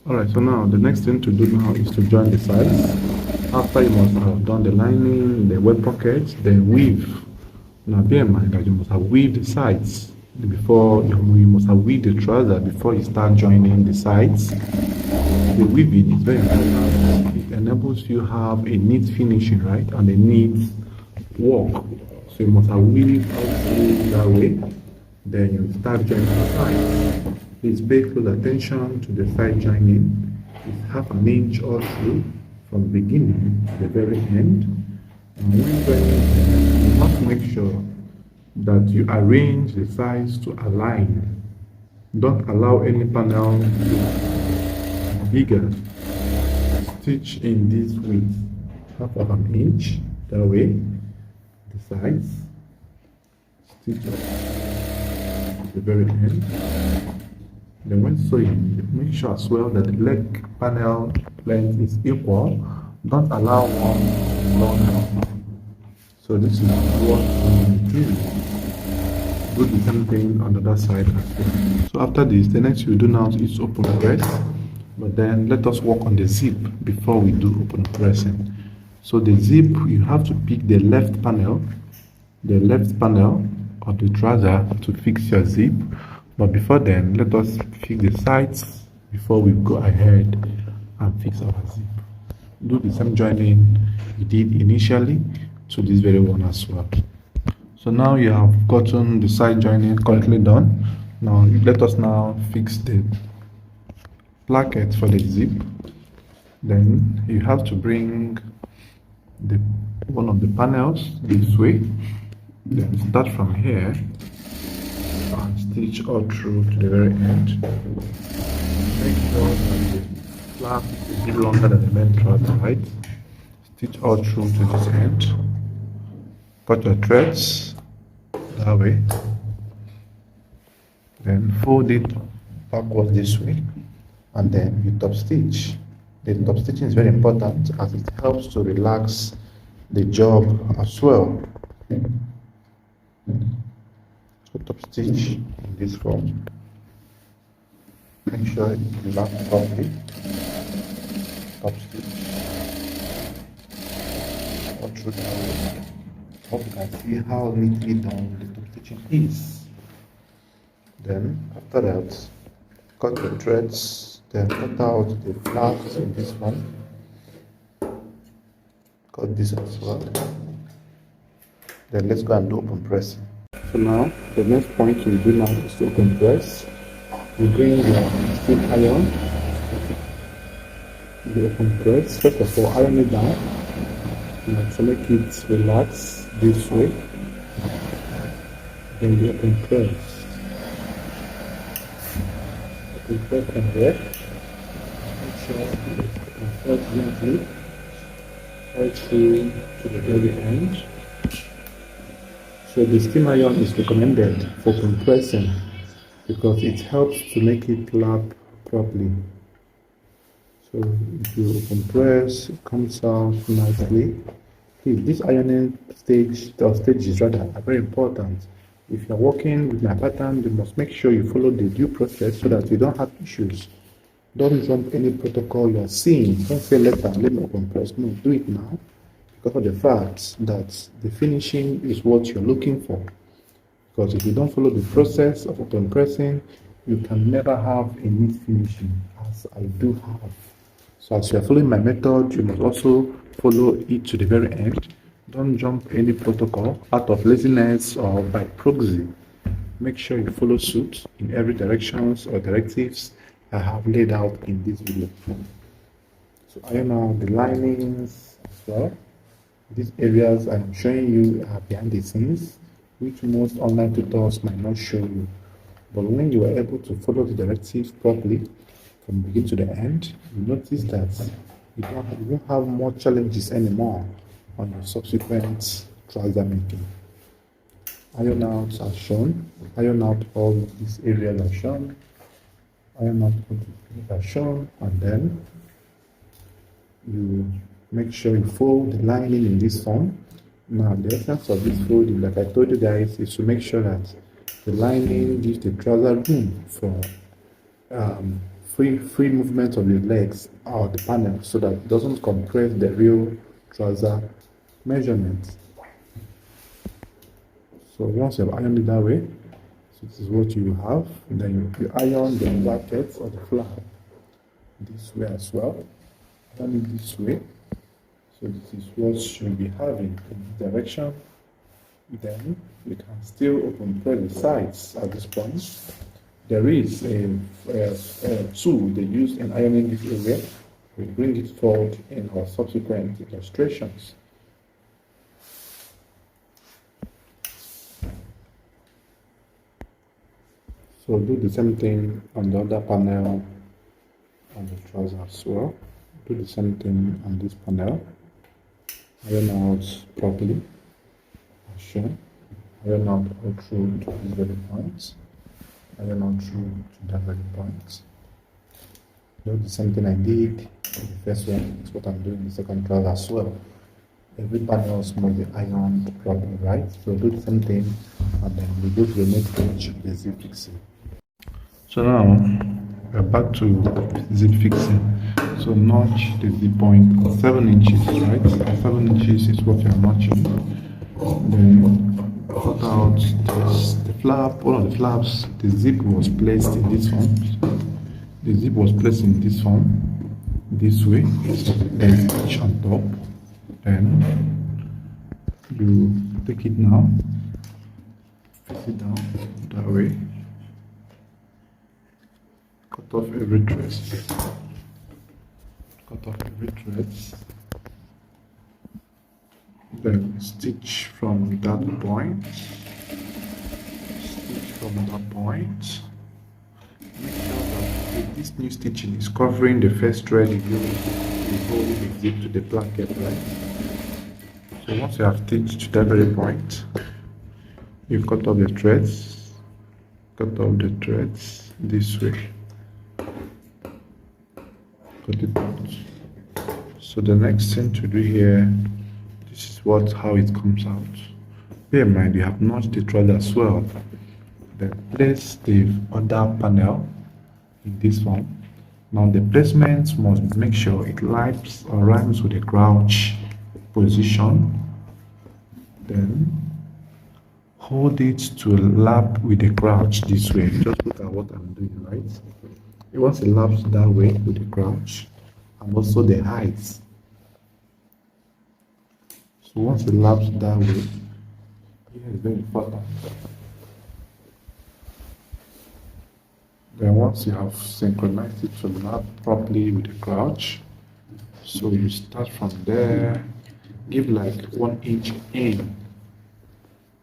Alright, so now the next thing to do now is to join the sides. After you must have done the lining, the web pocket, then weave. Now bear in mind that you must have weaved the sides before you must have weaved the trouser before you start joining the sides. The weaving is very important. It enables you to have a neat finishing, right, and a neat work. So you must have weaved out through that way. Then you start joining the sides. Please pay close attention to the side joining. It's half an inch or through from the beginning to the very end. And when joining, you have to make sure that you arrange the sides to align. Don't allow any panel to be bigger. Stitch in this width, half of an inch, that way, the sides. Stitch up to the very end. Then when sewing, make sure as well that the leg panel length is equal. Don't allow one longer. So this is what we do. Do the same thing on the other side as well. So after this, the next we do now is open press. But then let us work on the zip before we do open pressing. So the zip, you have to pick the left panel of the trouser to fix your zip. But before then, let us fix the sides before we go ahead and fix our zip. Do the same joining you did initially to this very one as well. So now you have gotten the side joining completely done. Now let us now fix the placket for the zip. Then you have to bring one of the panels this way. Then start from here and stitch all through to the very end. Make sure that the flap is a bit longer than the main trouser, right? Stitch all through to this end. Cut your threads that way. Then fold it backwards this way, and then you top stitch. The top stitching is very important as it helps to relax the job as well. So top stitch in this form. Make sure it relaxes properly. Top stitch. All through the way. Hope you can see how neatly done the top stitching is. Then after that, cut the threads, then cut out the flaps in this one. Cut this as well. Then let's go and do open pressing. So now the next point we do now is to open press. You bring your steel iron, the open press. First of all, iron it down. To make it relax this way. Then the open press. Open press from there. Make sure you press gently right through to the very end. So the steam iron is recommended for compressing because it helps to make it lap properly. So if you open press, it comes out nicely. Please, this ironing stages rather are very important. If you're working with my pattern, you must make sure you follow the due process so that you don't have issues. Don't jump any protocol you're seeing. Don't say later, let me open press. No, do it now because of the fact that the finishing is what you're looking for. Because if you don't follow the process of open pressing, you can never have a neat finishing, as I do have. So as you are following my method, you must also follow it to the very end. Don't jump any protocol out of laziness or by proxy. Make sure you follow suit in every directions or directives I have laid out in this video. So iron out the linings as well. These areas I am showing you are behind the scenes, which most online tutors might not show you. But when you are able to follow the directives properly from beginning to the end, you notice that you don't have more challenges anymore on your subsequent trouser making. Iron out as shown. Iron out all these areas are shown. Iron out all these are shown, and then you make sure you fold the lining in this form. Now the essence of this folding, like I told you guys, is to make sure that the lining gives the trouser room free movement of your legs out the panel so that it doesn't compress the real trouser measurement. So once you have ironed it that way, so this is what you have. And then you iron the brackets or the flap this way as well. Iron it this way. So this is what you'll be having in this direction. Then you can still open press the sides at this point. There is a tool they use in ironing this area. We'll bring it forward in our subsequent illustrations. So do the same thing on the other panel on the trouser as well. Do the same thing on this panel. Iron out properly as shown. Iron out all through to these very points. Iron out through to that very point. Do the same thing I did in the first one. That's what I'm doing in the second trouser as well. Every panel must be ironed properly, right? So do the same thing, and then we go to the next stage, the zip fixing. So now we're back to zip fixing. So notch the zip point 7 inches, right? 7 inches is what you're notching. Then cut out the flap, all of the flaps. The zip was placed in this form. The zip was placed in this form, this way. Then each on top. Then you take it now, fix it down that way. Cut off every thread. Cut off every thread. Then stitch from that point. Stitch from that point. Make sure that this new stitching is covering the first thread you use before the zip to the placket, right? So once you have stitched to that very point, you cut off the threads. Cut off the threads this way. Cut it out. So the next thing to do here, this is how it comes out. Bear in mind you have notched the thread as well. Then place the other panel in this one. Now the placement must make sure it rhymes with the crouch position. Then hold it to lap with the crouch this way. Just look at what I'm doing, right? It wants to lap that way with the crouch and also the height. So once it laps that way, here is very important. Then once you have synchronized it to lap properly with the crouch, so you start from there, give like 1 inch in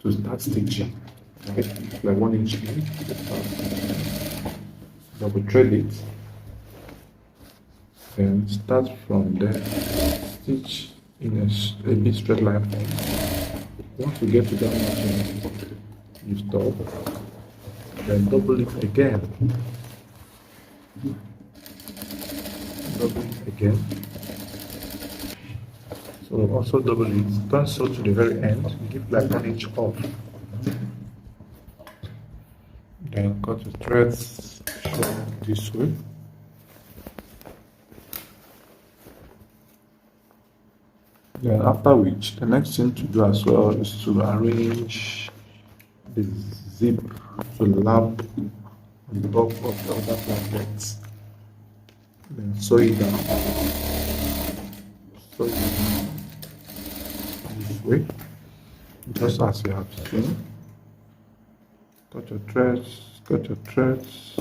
to start stitching, right? Like 1 inch in. Double thread it, then start from there, stitch in a bit straight line. Once you get to that much, you stop, then double it again, double it again. So also double it, turn so to the very end, give like 1 inch off, then cut the threads this way. Then after which, the next thing to do as well is to arrange the zip to lap on the top of the other plackets. Then sew it down. Sew it down this way, just as you have seen. Cut your threads, cut your threads,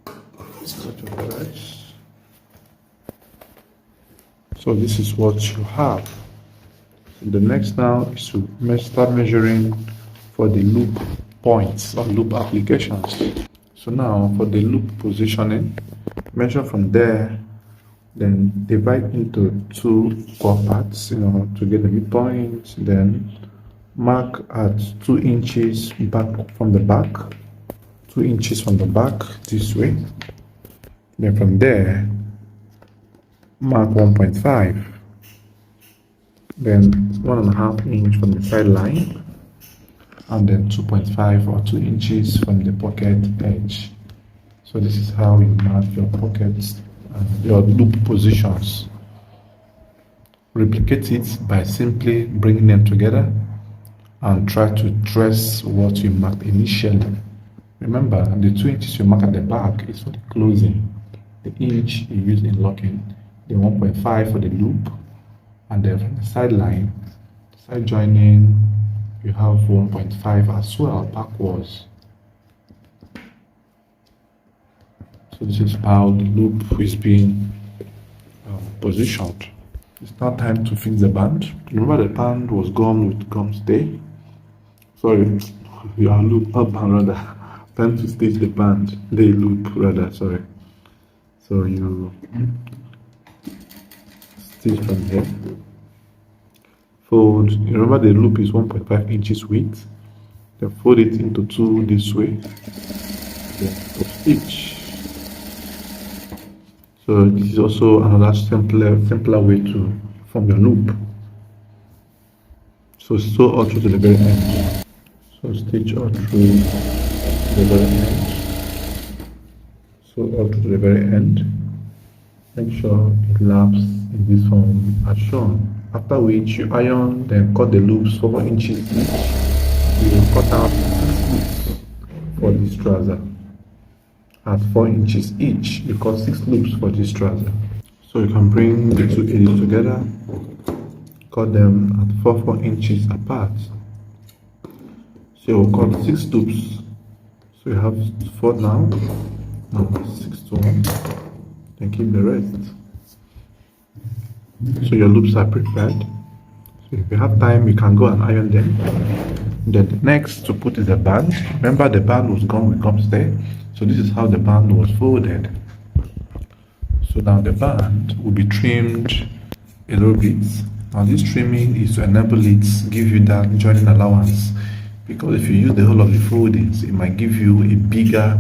cut your threads. So this is what you have. So the next now is to start measuring for the loop points or loop applications. So now for the loop positioning, measure from there, then divide into 2 core parts, to get the midpoint, then mark at 2 inches back from the back, 2 inches from the back this way. Then from there, mark 1.5, then 1.5 inch from the sideline, and then 2.5 or 2 inches from the pocket edge. So this is how you mark your pockets and your loop positions. Replicate it by simply bringing them together and try to trace what you marked initially. Remember, the 2 inches you mark at the back is for the closing, the inch you use in locking, the 1.5 for the loop, and then from the side line, side joining, you have 1.5 as well backwards. So this is how the loop is being positioned. It's now time to fix the band. Remember the band was gum with gum stay. Sorry, your loop, not band rather. Time to stitch the band, the loop rather, sorry. So you stitch from here. Fold, remember the loop is 1.5 inches width. Then fold it into 2 this way. Then stitch. So this is also another simpler way to form your loop. So sew all through to the very end. So stitch all through the very end. Sew all through to the very end. Make sure it laps in this form as shown. After which you iron, then cut the loops 4 inches each. You will cut out 6 loops for this trouser. At 4 inches each, you cut 6 loops for this trouser. So you can bring the 2 edges together, cut them at 4 inches apart. So you will cut 6 loops. So you have 4 now, and 6 to 1. Then keep the rest. So your loops are prepared. So if you have time, you can go and iron them. Then the next to put is the band. Remember the band was gone with gum stay. So this is how the band was folded. So now the band will be trimmed a little bit. Now this trimming is to enable it, give you that joining allowance. Because if you use the whole of the foldings, it might give you a bigger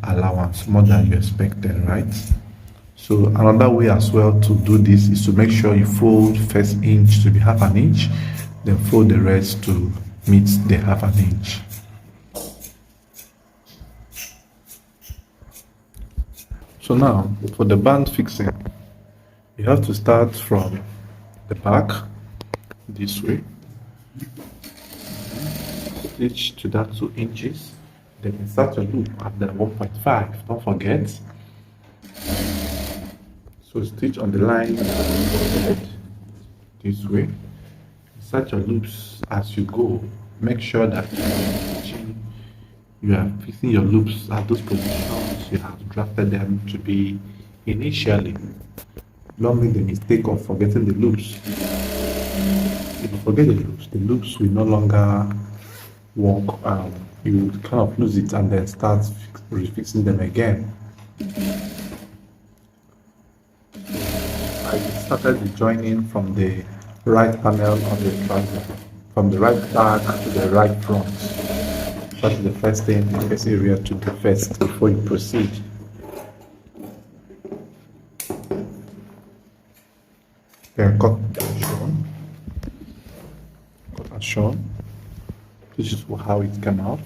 allowance, more than you expected, right? So another way as well to do this is to make sure you fold first inch to be half an inch, then fold the rest to meet the half an inch. So now for the band fixing, you have to start from the back this way, stitch to that 2 inches, then insert your loop at the 1.5, don't forget. So stitch on the line this way, insert your loops as you go. Make sure that you are fixing your loops at those positions you have drafted them to be initially. Don't make the mistake of forgetting the loops. If you forget the loops will no longer work. You kind of lose it and then start refixing them again. I started the joining from the right panel of the trouser, from the right back to the right front. That's the first thing, the first area to do first before you proceed. Then cut as shown. This is how it came out.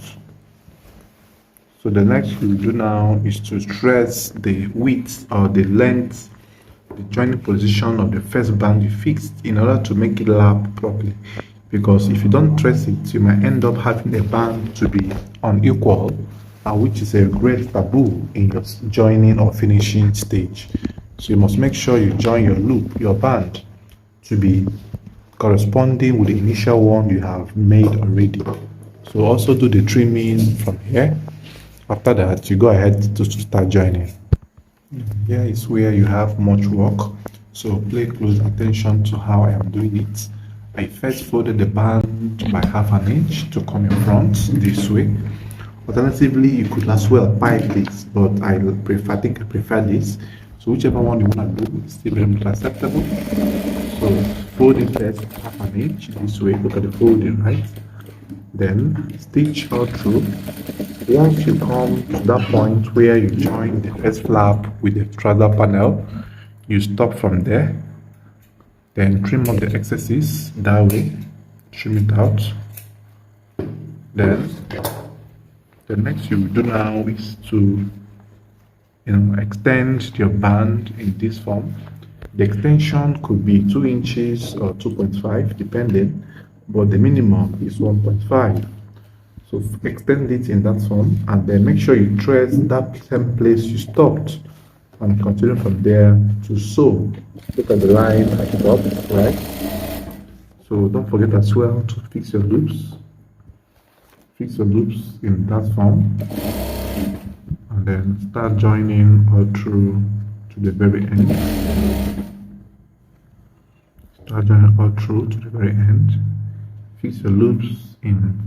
So the next we'll do now is to trace the width or the length, the joining position of the first band you fixed in order to make it lap properly. Because if you don't trace it, you might end up having a band to be unequal, which is a great taboo in your joining or finishing stage. So you must make sure you join your loop, your band, to be corresponding with the initial one you have made already. So also do the trimming from here. After that, you go ahead to start joining. Here is where you have much work, so pay close attention to how I am doing it. I first folded the band by half an inch to come in front this way. Alternatively, you could as well pipe this, but I think I prefer this. So whichever one you want to do is still very much acceptable. So fold it first half an inch this way. Look at the folding, right? Then stitch all through. Once you come to that point where you join the first flap with the trouser panel, you stop from there. Then trim up the excesses that way, trim it out. Then the next you do now is to extend your band in this form. The extension could be 2 inches or 2.5 depending, but the minimum is 1.5. So extend it in that form and then make sure you trace that same place you stopped and continue from there to sew. Look at the line at the top, right? So don't forget as well to fix your loops. Fix your loops in that form and then start joining all through to the very end. Start joining all through to the very end. Fix your loops in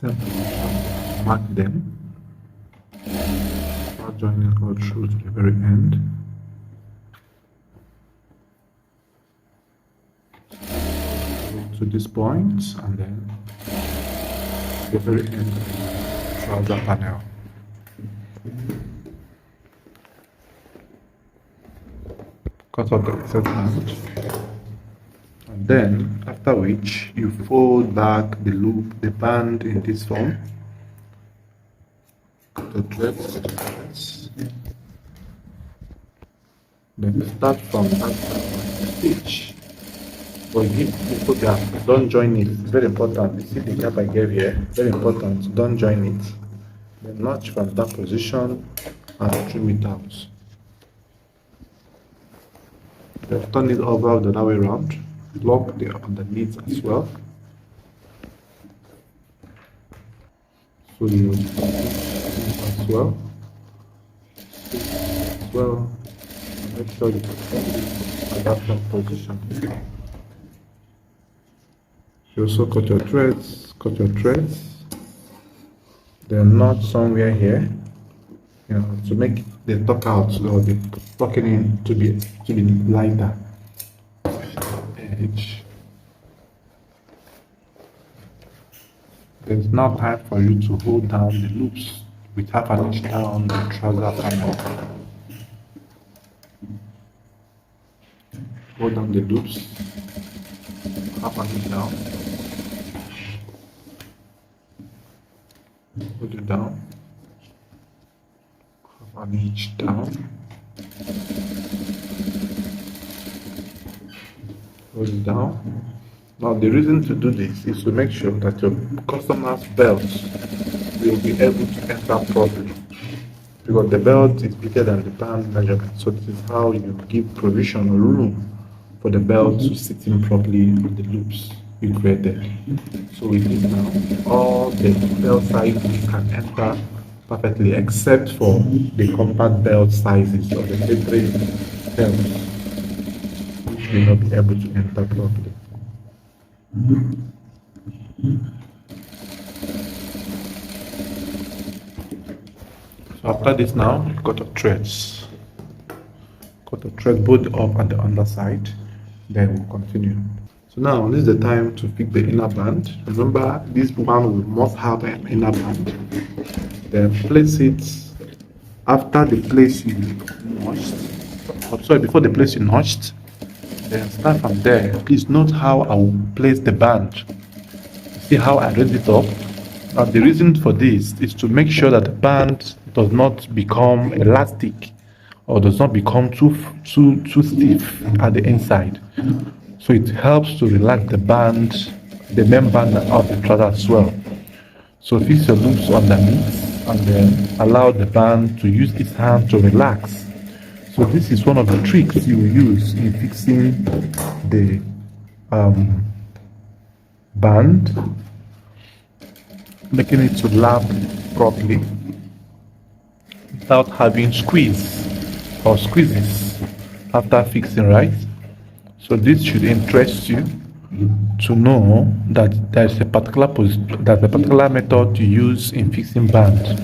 same position. Mark them. Start joining all through to the very end. To this point and then the very end of the trouser panel. Cut off the excess band, and then after which you fold back the loop, the band in this form. Cut the threads. Then start from that stitch. But you put that, don't join it. It's very important. You see the gap I gave here? Very important. Don't join it. Then notch from that position and trim it out. Then turn it over the other way around. Lock the underneath as well. So you as well. Make sure you adapt that position. You also cut your threads, then knot somewhere here, to make the tuck out or the tucking in to be lighter edge. There's now time for you to hold down the loops with half an inch down the trouser panel. Hold down the loops, half an inch down. Hold it down, half an inch down, hold it down. Now the reason to do this is to make sure that your customer's belt will be able to enter properly, because the belt is bigger than the band measurement. So this is how you give provision or room for the belt to sit in properly on the loops you created. So with this now, all the belt sizes can enter perfectly except for the compact belt sizes or the military belts, which will not be able to enter properly. So after this now, cut the threads. Cut the thread both up and the underside, then we'll continue. So now this is the time to fix the inner band. Remember, this one must have an inner band. Then place it after the place you notched. Before the place you notched. Then start from there. Please note how I will place the band. See how I raise it up. Now the reason for this is to make sure that the band does not become elastic or does not become too stiff at the inside. So it helps to relax the band, the main band of the trouser as well. So fix your loops underneath and then allow the band to use its hand to relax. So this is one of the tricks you will use in fixing the band, making it to lap properly without having squeeze or squeezes after fixing, right? So this should interest you to know that there's a particular method to use in fixing band.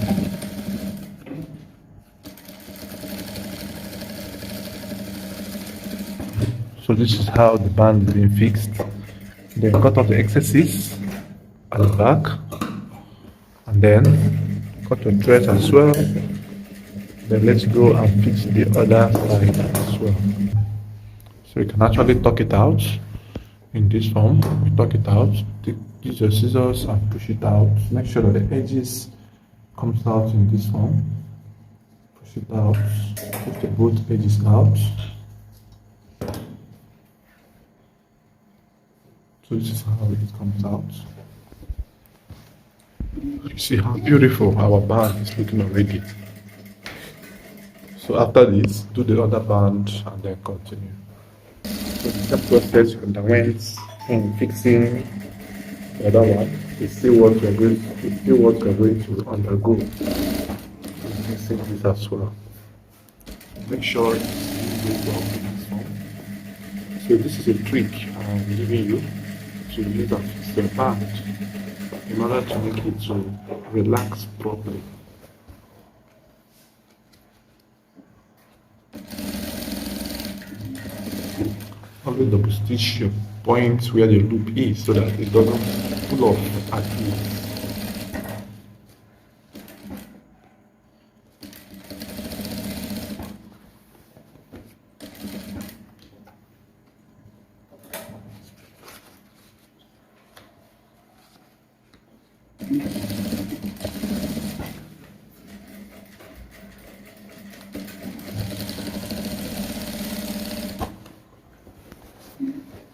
So this is how the band is being fixed. Then cut off the excesses at the back, and then cut your threads as well. Then let's go and fix the other side as well. So you can actually tuck it out in this form. You tuck it out, use your scissors and push it out. Make sure that the edges comes out in this form. push it out, push the both edges out. So this is how it comes out. You see how beautiful our band is looking already. So after this, do the other band and then continue. So the same process you underwent in fixing the other one. You see what you're going to undergo in fixing this as well. Make sure it's well with this one. So this is a trick I'm giving you to use and fix your band in order to make it to relax properly. Always double stitch your point where the loop is so that it doesn't pull off at ease.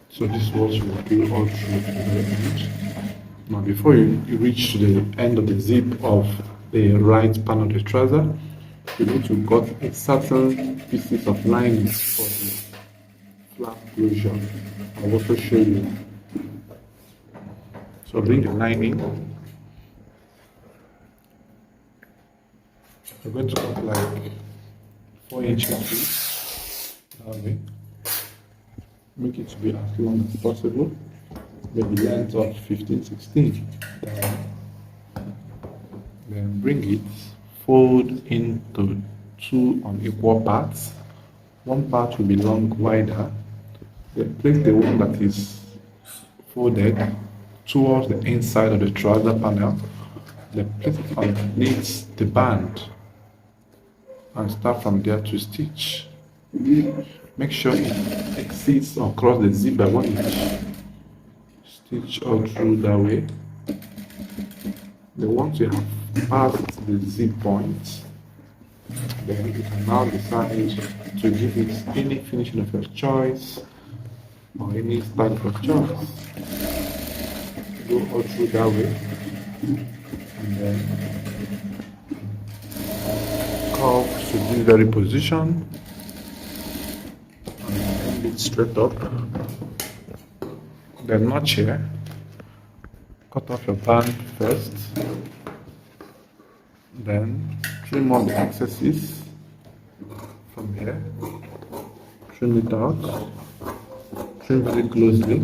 So this is what you will do all through to the end. Now before you reach to the end of the zip of the right panel of the trouser, you need to cut a certain pieces of lining for the flap closure. I'll also show you. So bring the lining. We're going to cut like 4 inches that way. Make it to be as long as possible, maybe length of 15-16 down. Then bring it, fold into 2 unequal parts. One part will be long wider. Then place the one that is folded towards the inside of the trouser panel. Then place it underneath the band and start from there to stitch. Make sure it exceeds or cross the zip by 1 inch. Stitch all through that way. Then once you have passed the zip point, then you can now decide to give it any finishing of your choice or any style of your choice. Go all through that way and then curve to this very position. Straight up, then notch here, cut off your band first, then trim off the excesses from here, trim it out, trim very closely,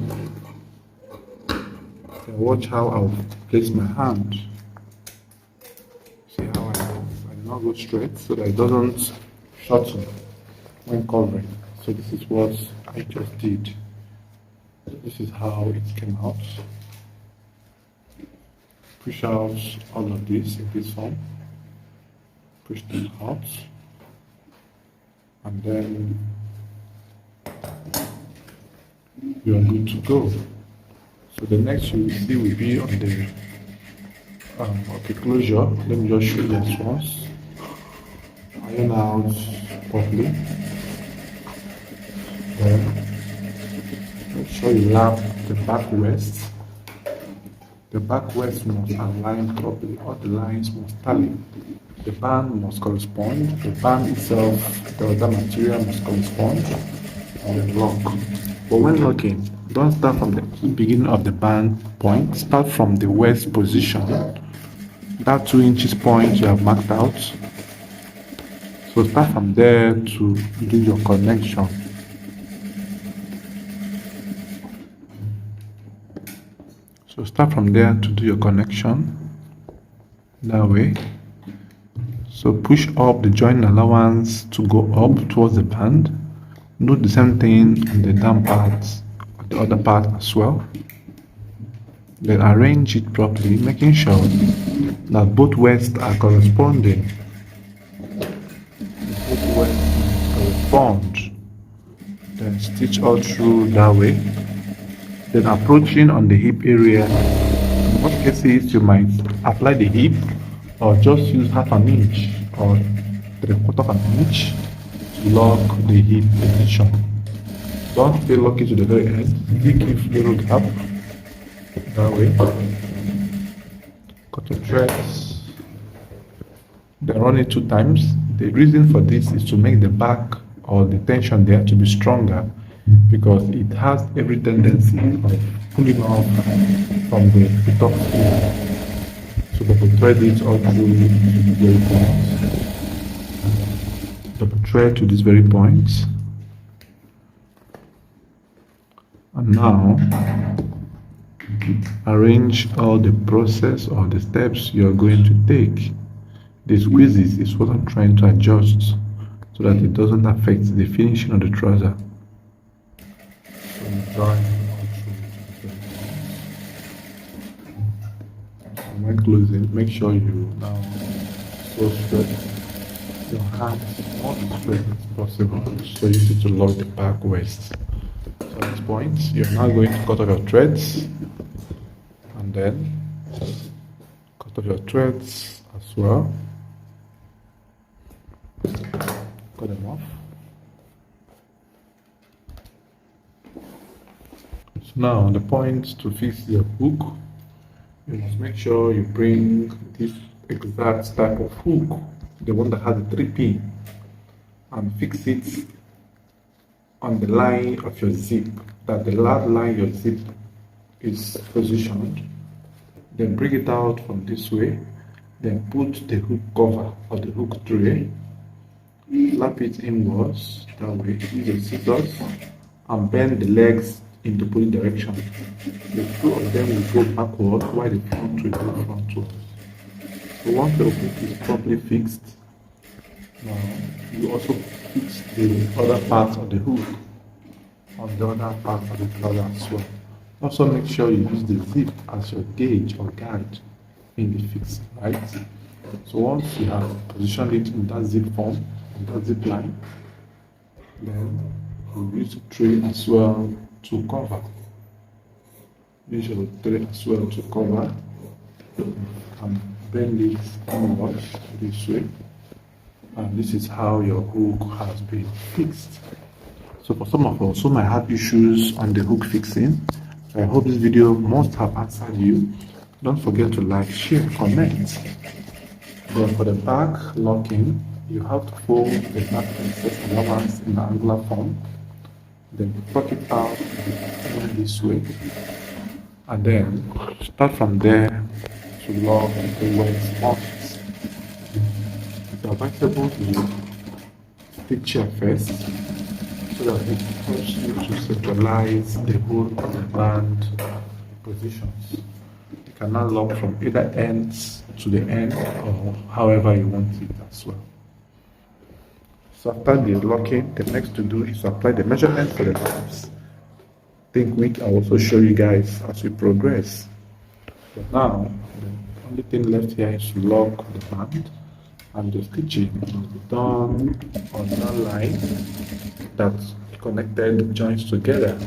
then watch how I'll place my hand. See how I do not go straight so that it doesn't shorten when covering. So this is what I just did. This is how it came out. Push out all of this in this form. Push them out. And then you are good to go. So the next you will see will be on the closure. Let me just show you this once. Iron out properly. Make sure you lap the back west. The back west must align properly. All the lines must tally. The band must correspond. The band itself, the other material must correspond. And then lock. But when locking, don't start from the beginning of the band point. Start from the west position. That 2 inches point you have marked out. So start from there to do your connection. So start from there to do your connection that way. So push up the joint allowance to go up towards the band. Do the same thing on the down part, the other part as well. Then arrange it properly, making sure that both west are corresponding. Both west correspond. Then stitch all through that way. Then approaching on the hip area, in most cases you might apply the hip or just use 1/2 inch or 3/4 of an inch to lock the hip position. Don't stay lock it to the very end. Give little gap that way. Cut the threads. Then run it 2 times. The reason for this is to make the back or the tension there to be stronger, because it has every tendency of pulling off from the top here. So double thread it all through the very point. Double thread to this very point. And now arrange all the process or the steps you are going to take. The squeezes is what I'm trying to adjust so that it doesn't affect the finishing of the trouser. So when closing, make sure you now so straight your hands not as straight as possible, so you need to lock the back waist. So at this point, you're now going to cut off your threads, and then cut off your threads as well. Cut them off. So now the point to fix your hook, you must make sure you bring this exact type of hook, the one that has a 3-pin, and fix it on the line of your zip, that the last line your zip is positioned. Then bring it out from this way, then put the hook cover or the hook tray, flap it inwards that way, use the scissors and bend the legs in the opposite direction. The 2 of them will go backward while the front will go frontwards. So once the hook is properly fixed, now you also fix the other part of the hook on the other part of the trouser as well. Also make sure you use the zip as your gauge or guide in the fix, right? So once you have positioned it in that zip form, in that zip line, then you use the tray as well to cover. Use your tray as well to cover, and bend it inwards this way. And this is how your hook has been fixed. So for some of us who might have issues on the hook fixing, I hope this video must have answered you. Don't forget to like, share, comment. Then for the back locking, you have to fold the back princess allowance in an angular form. Then tuck it out in this way. And then start from there to lock the waist pockets. It's advisable to stitch here first, so that it helps you to centralize the whole of the band positions. You can now lock from either ends to the end or however you want it as well. So after the locking, the next to do is to apply the measurement for the tabs. Think week, I'll also show you guys as we progress. But now, the only thing left here is to lock the band, and the stitching will be done on that line that connected the joints together.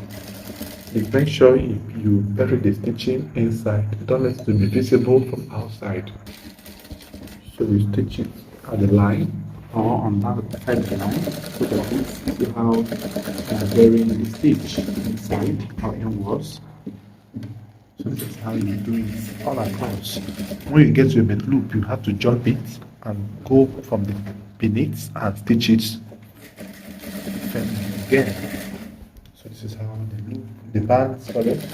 Please make sure you bury the stitching inside. Don't let it be visible from outside. So we stitch it at the line or on that side of the line, so that you see how burying the stitch inside or inwards. So this is how you do it all across. When you get to a mid loop, you have to jump it and go from the beneath and stitch it again. So this is how the band solid the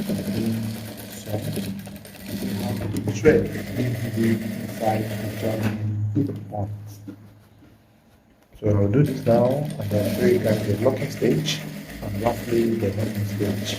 thread inside the joining point. So I'll do this now, and then show you guys the locking stage and lastly the locking stage.